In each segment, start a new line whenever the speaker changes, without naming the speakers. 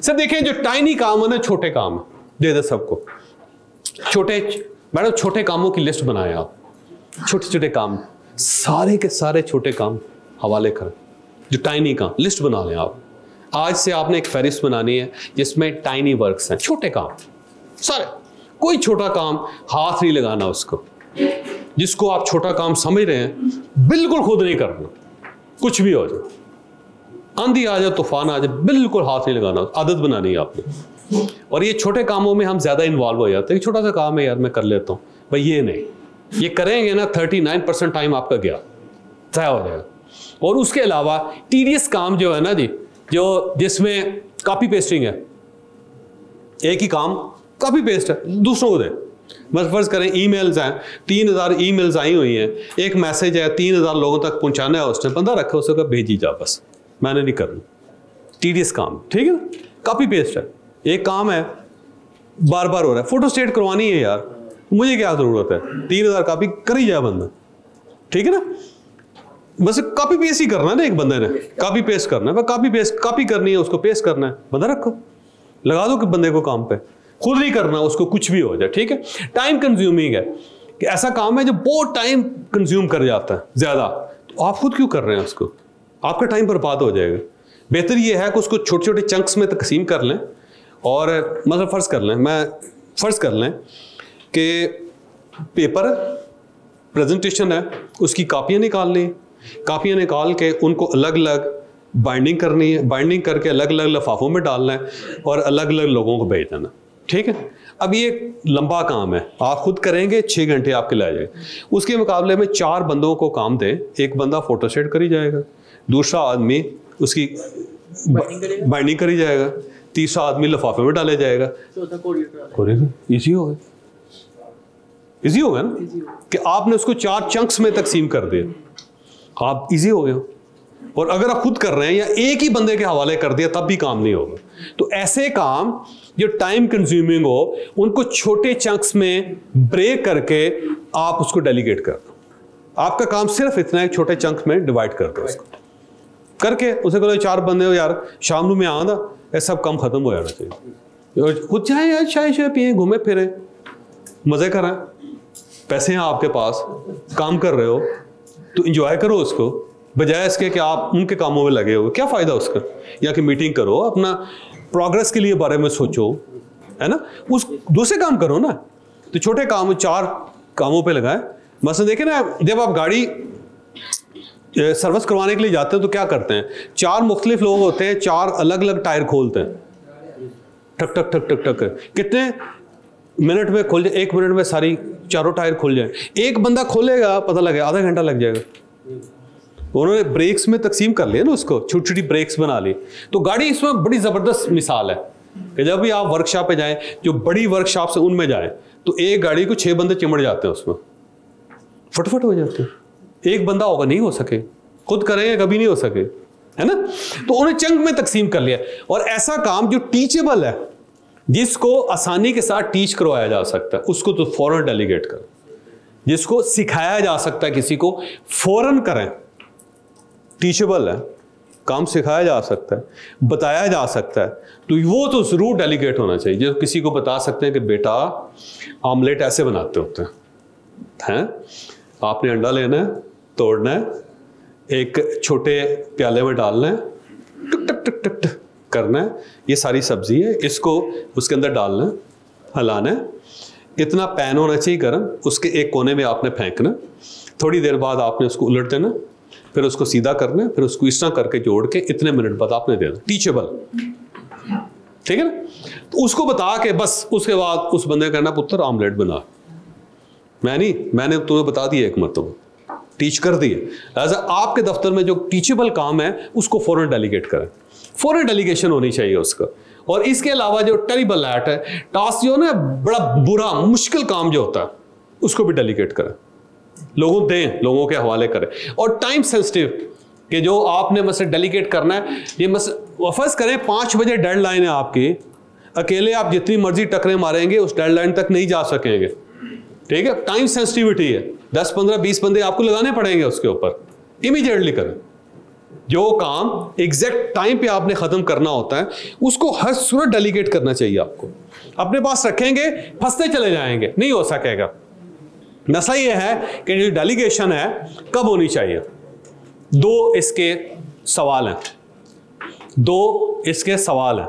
Sir देखिए, जो tiny काम है ना, छोटे काम है, दे दे सबको छोटे। मैडम छोटे कामों की लिस्ट बनाए आप, छोटे छोटे काम, सारे के सारे छोटे काम हवाले करें, जो टाइनी काम लिस्ट बना लें आप। आज से आपने एक फहरिस्त बनानी है जिसमें टाइनी वर्क्स हैं, छोटे काम सारे। कोई छोटा काम हाथ नहीं लगाना उसको, जिसको आप छोटा काम समझ रहे हैं बिल्कुल खुद नहीं करना। कुछ भी हो जाए, आंधी आ जाए, तूफान आ जाए, बिल्कुल हाथ नहीं लगाना। आदत बनानी है आपने। और ये छोटे कामों में हम ज्यादा इन्वॉल्व हो जाते हैं। छोटा सा काम है यार, मैं कर लेता हूं भाई, ये नहीं, ये करेंगे ना 39% टाइम आपका गया, तय हो जाएगा। और उसके अलावा टीडियस काम जो है ना जी, जो जिसमें कॉपी पेस्टिंग है, एक ही काम कॉपी पेस्ट है, दूसरों को दे। बस फर्ज करें ईमेल्स हैं, 3000 ईमेल्स आई हुई हैं, एक मैसेज है 3000 लोगों तक पहुंचाना है, उसने बंदा रखा, उसको कहा भेजी जा, बस मैंने नहीं करना। टीडीएस काम, ठीक है ना, कॉपी पेस्ट है। एक काम है बार बार हो रहा है, फोटो स्टेट करवानी है यार, मुझे क्या जरूरत है, 3000 कॉपी कर ही जाए बंदा, ठीक है ना। बस कॉपी पेस्ट ही करना है ना, एक बंदे ने कॉपी पेस्ट करना है, कॉपी पेस्ट कॉपी करनी है, उसको पेस्ट करना है, बंदा रखो, लगा दो कि बंदे को काम पे, खुद नहीं करना उसको, कुछ भी हो जाए, ठीक है। टाइम कंज्यूमिंग है कि ऐसा काम है जो बहुत टाइम कंज्यूम कर जाता है ज्यादा, तो आप खुद क्यों कर रहे हैं उसको, आपका टाइम बर्बाद हो जाएगा। बेहतर ये है कि उसको छोटे छोटे चंक्स में तकसीम कर लें। और मतलब फर्ज कर लें कि पेपर प्रेजेंटेशन है, उसकी कापियाँ निकाल लें, कापियाँ निकाल के उनको अलग अलग बाइंडिंग करनी है, बाइंडिंग करके अलग अलग लिफाफों में डालना है और अलग अलग लोगों को भेज देना, ठीक है। अब ये लंबा काम है, आप खुद करेंगे 6 घंटे आपके लग जाएगा। उसके मुकाबले में 4 बंदों को काम दें, एक बंदा फोटो सेट करी जाएगा, दूसरा आदमी उसकी बाइंडिंग करी जाएगा, तीसरा आदमी लिफाफे में डाले जाएगा, इजी हो गया, इजी हो गया ना कि आपने उसको 4 चंक्स में तकसीम कर दिया, आप इजी हो गए। और अगर आप खुद कर रहे हैं या एक ही बंदे के हवाले कर दिया तब भी काम नहीं होगा। तो ऐसे काम जो टाइम कंज्यूमिंग हो, उनको छोटे चंक्स में ब्रेक करके आप उसको डेलीगेट कर दो। आपका काम सिर्फ इतना है, छोटे चंक्स में डिवाइड कर दो उसको, करके उसे कहो 4 बंदे हो यार, शाम में आना, ये सब काम खत्म हो जाना चाहिए। खुद जाए यार, चाय पिए, घूमे फिरे, मजे करें, पैसे हैं आपके पास, काम कर रहे हो तो इंजॉय करो उसको, बजाय इसके कि आप उनके कामों में लगे हो। क्या फायदा उसका, या कि मीटिंग करो, अपना प्रोग्रेस के लिए बारे में सोचो, है ना, उस दूसरे काम करो ना। तो छोटे काम 4 कामों पे लगाए। मसलन देखें ना, जब आप गाड़ी सर्विस करवाने के लिए जाते हैं तो क्या करते हैं, 4 मुख्तलिफ लोग होते हैं, 4 अलग अलग टायर खोलते हैं, ठक ठक ठक ठक ठक, कितने मिनट में खोल जाए, 1 मिनट में सारी 4 टायर खुल जाए। एक बंदा खोलेगा, पता लगे आधा घंटा लग जाएगा। उन्होंने ब्रेक्स में तकसीम कर लिया ना उसको, छोटी छोटी ब्रेक्स बना ली। तो गाड़ी इसमें बड़ी ज़बरदस्त मिसाल है कि जब भी आप वर्कशॉप पे जाएं, जो बड़ी वर्कशॉप से उनमें जाएं, तो एक गाड़ी को 6 बंदे चिमड़ जाते हैं, उसमें फटफट हो जाते हैं। एक बंदा होगा, नहीं हो सके, खुद करेंगे कभी नहीं हो सके, है ना। तो उन्हें चंक में तकसीम कर लिया। और ऐसा काम जो टीचेबल है, जिसको आसानी के साथ टीच करवाया जा सकता है, उसको तो फौरन डेलीगेट करें। जिसको सिखाया जा सकता है किसी को, फौरन करें। टीचेबल है, काम सिखाया जा सकता है, बताया जा सकता है, तो वो तो जरूर डेलीगेट होना चाहिए। जो किसी को बता सकते हैं कि बेटा आमलेट ऐसे बनाते होते हैं, आपने अंडा लेना है, तोड़ना है, एक छोटे प्याले में डालना है, टक टक टक टक टक करना है, ये सारी सब्जी है, इसको उसके अंदर डालना है, हिलाना है, इतना पैन होना चाहिए गर्म, उसके एक कोने में आपने फेंकना, थोड़ी देर बाद आपने उसको उलट देना, फिर उसको सीधा करना है, फिर उसको इस तरह करके जोड़ के इतने मिनट बाद आपने देना। टीचेबल, ठीक है ना। तो उसको बता के बस उसके बाद उस बंदे का कहना, पुत्र आमलेट बना। मैंने तुम्हें बता दिया, एक मरतबा टीच कर दिए। लिहाजा आपके दफ्तर में जो टीचेबल काम है उसको फौरन डेलीगेट करें, फौरन डेलीगेशन होनी चाहिए उसका। और इसके अलावा जो टेरिबल एक्ट है, टास्क जो ना बड़ा बुरा मुश्किल काम जो होता है, उसको भी डेलीगेट करें, लोगों दें, लोगों के हवाले करें। और टाइम सेंसिटिव कि जो आपने मतलब डेलीगेट करना है, ये फर्ज करें 5 बजे डेडलाइन है आपकी, अकेले आप जितनी मर्जी टकरे मारेंगे उस डेडलाइन तक नहीं जा सकेंगे, ठीक है। टाइम सेंसिटिविटी है, 10, 15, 20 बंदे आपको लगाने पड़ेंगे उसके ऊपर, इमीडिएटली करें, जो काम एग्जैक्ट टाइम पे आपने खत्म करना होता है उसको हर सूरत डेलीगेट करना चाहिए आपको। अपने पास रखेंगे फंसते चले जाएंगे, नहीं हो सकेगा। मसला ये है कि जो डेलीगेशन है कब होनी चाहिए। दो इसके सवाल हैं,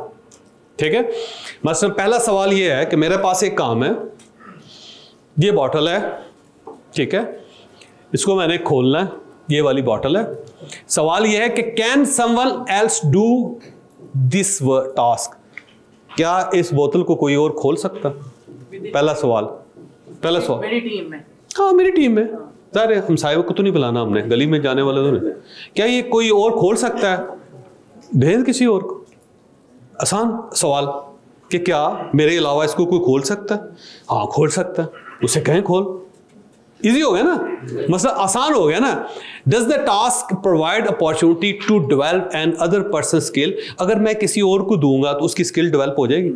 ठीक है। मतलब पहला सवाल ये है कि मेरे पास एक काम है, ये बॉटल है, ठीक है, इसको मैंने खोलना है, ये वाली बॉटल है। सवाल ये है कि can someone else do this task, क्या इस बोतल को कोई और खोल सकता? पहला सवाल मेरी टीम में, हाँ मेरी टीम में, सारे हम साहिब को तो नहीं बुलाना हमने, गली में जाने वाले तो नहीं। क्या ये कोई और खोल सकता है? भेज किसी और को। आसान सवाल कि क्या मेरे अलावा इसको कोई खोल सकता है? हाँ खोल सकता है, उसे कहें खोल। इजी हो गया ना, मसला आसान हो गया ना। Does the task provide opportunity to develop another person skill? अगर मैं किसी और को दूंगा तो उसकी स्किल डेवलप हो जाएगी,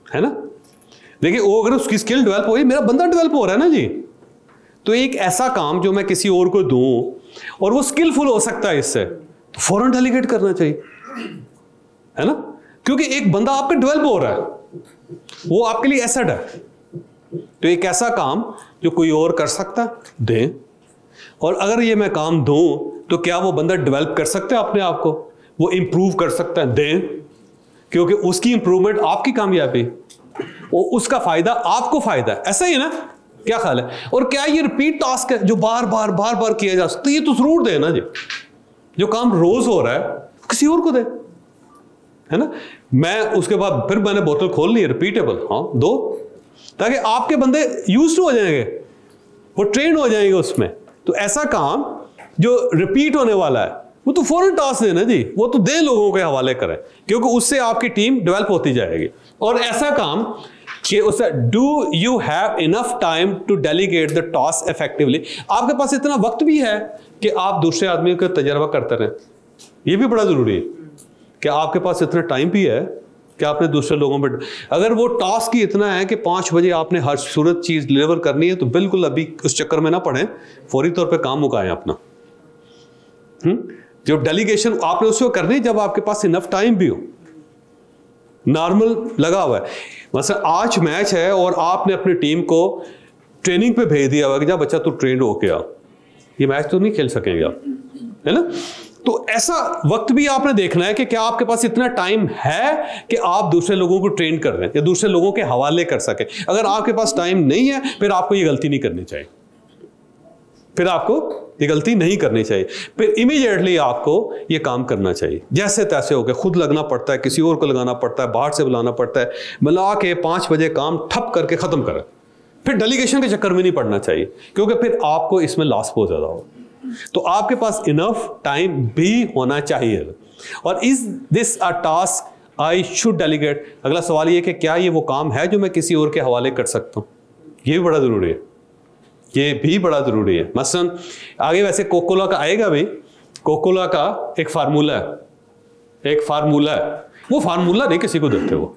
है ना। देखिए वो अगर उसकी स्किल डेवलप हो गई, मेरा बंदा डेवलप हो रहा है ना जी। तो एक ऐसा काम जो मैं किसी और को दूं और वो स्किलफुल हो सकता है इससे, तो फौरन डेलीगेट करना चाहिए, है ना। क्योंकि एक बंदा आपका डेवलप हो रहा है, वो आपके लिए एसेट है। तो एक ऐसा काम जो कोई और कर सकता है दें, और अगर ये मैं काम दूं तो क्या वो बंदा डेवलप कर सकता है अपने आप को, वो इंप्रूव कर सकता है दें, क्योंकि उसकी इंप्रूवमेंट आपकी कामयाबी और उसका फायदा आपको फायदा है। ऐसा ही है ना, क्या ख्याल है? और क्या ये रिपीट टास्क है जो बार बार किया जा सकता है? ये तो जरूर दे ना जी, जो काम रोज हो रहा है किसी और को दे, है ना। मैं उसके बाद फिर मैंने बोतल खोल ली, रिपीटेबल, हाँ दो, ताकि आपके बंदे यूज्ड हो जाएंगे, वो ट्रेन हो जाएंगे उसमें। तो ऐसा काम जो रिपीट होने वाला है वो तो फौरन टास्क देना जी, वो तो दे लोगों के हवाले करें, क्योंकि उससे आपकी टीम डेवलप होती जाएगी। और ऐसा काम कि उससे do you have enough time to delegate the task effectively? आपके पास इतना वक्त भी है कि आप दूसरे आदमी का तजर्बा करते रहें। ये भी बड़ा जरूरी है कि आपके पास इतना टाइम भी है कि आपने दूसरे लोगों पर, अगर वो टास्क ही इतना है कि 5 बजे आपने हर सूरत चीज डिलीवर करनी है, तो बिल्कुल अभी उस चक्कर में ना पड़े, फौरी तौर पे काम मुकाएं अपना। जो डेलीगेशन आपने उसको करनी जब आपके पास इनफ टाइम भी हो, नॉर्मल लगा हुआ है। मतलब आज मैच है और आपने अपनी टीम को ट्रेनिंग पे भेज दिया हुआ कि जा बच्चा तू ट्रेंड होके आ, ये मैच तो नहीं खेल सकेंगे आप, है ना। तो ऐसा वक्त भी आपने देखना है कि क्या आपके पास इतना टाइम है कि आप दूसरे लोगों को ट्रेन कर रहे हैं या दूसरे लोगों के हवाले कर सके। अगर आपके पास टाइम नहीं है, फिर आपको ये गलती नहीं करनी चाहिए, फिर इमीडिएटली आपको ये काम करना चाहिए। जैसे तैसे हो गए, खुद लगना पड़ता है, किसी और को लगाना पड़ता है, बाहर से बुलाना पड़ता है, मिला के 5 बजे काम ठप करके खत्म करें। फिर डेलीगेशन के चक्कर में नहीं पड़ना चाहिए, क्योंकि फिर आपको इसमें लॉस बहुत ज्यादा हो। तो आपके पास इनफ टाइम भी होना चाहिए। और is this a task I should delegate? अगला सवाल ये कि क्या ये वो काम है जो मैं किसी और के हवाले कर सकता हूं? ये भी बड़ा जरूरी है, ये भी बड़ा जरूरी है। मसलन आगे वैसे कोकोला का आएगा भी, कोकोला का एक फार्मूला है, वो फार्मूला नहीं किसी को देते वो,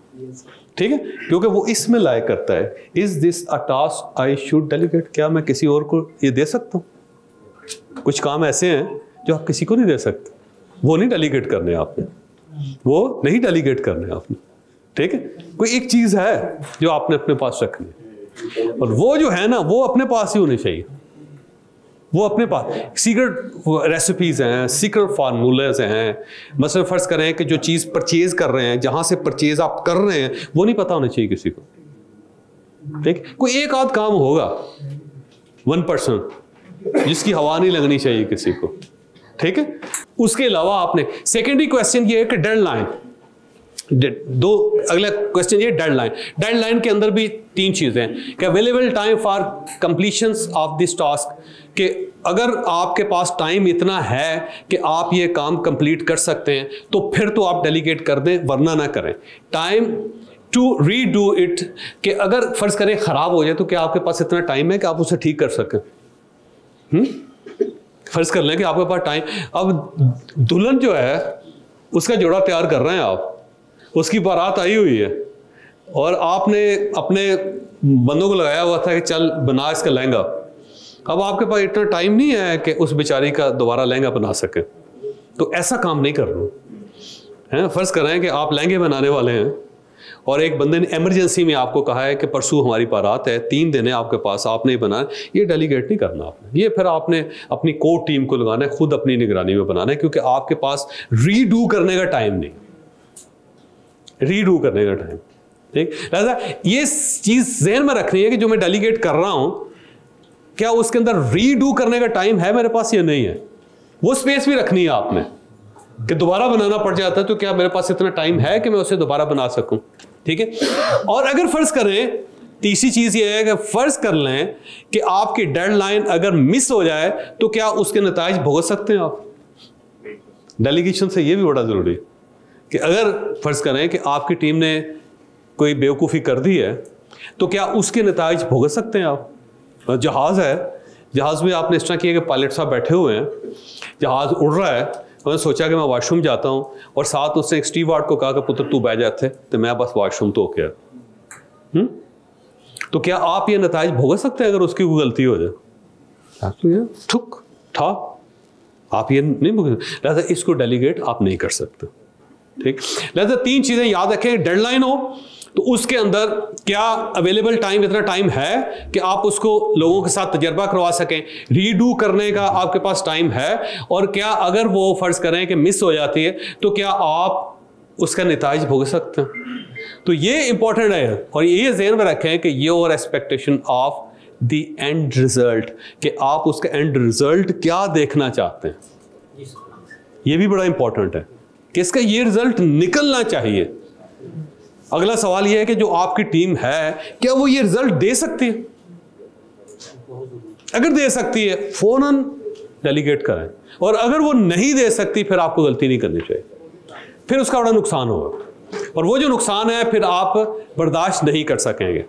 ठीक है, क्योंकि वो इसमें लाया करता है is this a task I should delegate? क्या मैं किसी और को ये दे सकता हूं? कुछ काम ऐसे हैं जो आप किसी को नहीं दे सकते, वो नहीं डेलीगेट करने आपने, ठीक है। कोई एक चीज है जो आपने अपने पास रखनी है, और वो जो है ना वो अपने पास ही होनी चाहिए, वो अपने पास। सीक्रेट रेसिपीज हैं, सीक्रेट फार्मूलेज हैं। मतलब फर्ज करें कि जो चीज परचेज कर रहे हैं, जहां से परचेज आप कर रहे हैं, वो नहीं पता होना चाहिए किसी को, ठीक। कोई एक आध काम होगा 1% जिसकी हवा नहीं लगनी चाहिए किसी को, ठीक है। उसके अलावा आपने सेकेंडरी क्वेश्चन ये है कि डेडलाइन, अगला क्वेश्चन ये डेडलाइन के अंदर भी 3 चीजें हैं कि available time for completion of this task, कि अगर आपके पास टाइम इतना है कि आप ये काम कंप्लीट कर सकते हैं तो फिर तो आप डेलीगेट कर दें, वरना ना करें। टाइम टू रीडू इट, कि अगर फर्ज करें खराब हो जाए तो क्या आपके पास इतना टाइम है कि आप उसे ठीक कर सकें? फर्ज कर लें कि आपके पास टाइम, अब दुल्हन जो है उसका जोड़ा तैयार कर रहे हैं आप, उसकी बारात आई हुई है और आपने अपने बंदों को लगाया हुआ था कि चल बना इसका लहंगा। अब आपके पास इतना टाइम नहीं है कि उस बेचारी का दोबारा लहंगा बना सके। तो ऐसा काम नहीं करना है। फर्ज कर रहे हैं कि आप लहंगे बनाने वाले हैं और एक बंदे ने इमरजेंसी में आपको कहा है कि परसों हमारी बारात है, 3 दिन है आपके पास, आपने बनाया, ये डेलीगेट नहीं करना आपने। ये फिर आपने अपनी कोर टीम को लगाना है, खुद अपनी निगरानी में बनाना है, क्योंकि आपके पास रीडू करने का टाइम नहीं, रीडू करने का टाइम। ठीक, लिहाजा ये चीज ज़हन में रखनी है कि जो मैं डेलीगेट कर रहा हूं, क्या उसके अंदर रीडू करने का टाइम है मेरे पास या नहीं है। वो स्पेस भी रखनी है आपने कि दोबारा बनाना पड़ जाता है तो क्या मेरे पास इतना टाइम है कि मैं उसे दोबारा बना सकूं। ठीक है। और अगर फर्ज करें, तीसरी चीज ये है कि फर्ज कर लें कि आपकी डेडलाइन अगर मिस हो जाए तो क्या उसके नताइज भुगत सकते हैं आप। डेलीगेशन से ये भी बड़ा जरूरी है कि अगर फर्ज करें कि आपकी टीम ने कोई बेवकूफ़ी कर दी है तो क्या उसके नताइज भुगत सकते हैं आप। जहाज़ है, जहाज़ में आपने इस तरह किया कि पायलट साहब बैठे हुए हैं, जहाज़ उड़ रहा है, उन्होंने सोचा कि मैं वॉशरूम जाता हूँ और साथ उसने एक स्टीवर्ड को कहा कि पुत्र तू बैठ जाते तो मैं बस वॉशरूम तो क्या। तो क्या आप ये नताइज भुगत सकते हैं अगर उसकी कोई गलती हो जाए। तो ये ठुक था, आप ये नहीं भुगत, लिहाजा इसको डेलीगेट आप नहीं कर सकते। ठीक, लिहाजा 3 चीजें याद रखें। डेडलाइन हो तो उसके अंदर क्या अवेलेबल टाइम, इतना टाइम है कि आप उसको लोगों के साथ तजर्बा करवा सकें, रीडू करने का आपके पास टाइम है, और क्या अगर वो फर्ज करें कि मिस हो जाती है तो क्या आप उसका नताइज भुगत सकते हैं। तो ये इंपॉर्टेंट है और ये ज़हन में रखें कि your expectation of the end result, कि आप उसका एंड रिजल्ट क्या देखना चाहते हैं। ये भी बड़ा इंपॉर्टेंट है कि इसका ये रिजल्ट निकलना चाहिए। अगला सवाल यह है कि जो आपकी टीम है क्या वो ये रिजल्ट दे सकती है। अगर दे सकती है फौरन डेलीगेट करें, और अगर वो नहीं दे सकती फिर आपको गलती नहीं करनी चाहिए, फिर उसका बड़ा नुकसान होगा और वो जो नुकसान है फिर आप बर्दाश्त नहीं कर सकेंगे।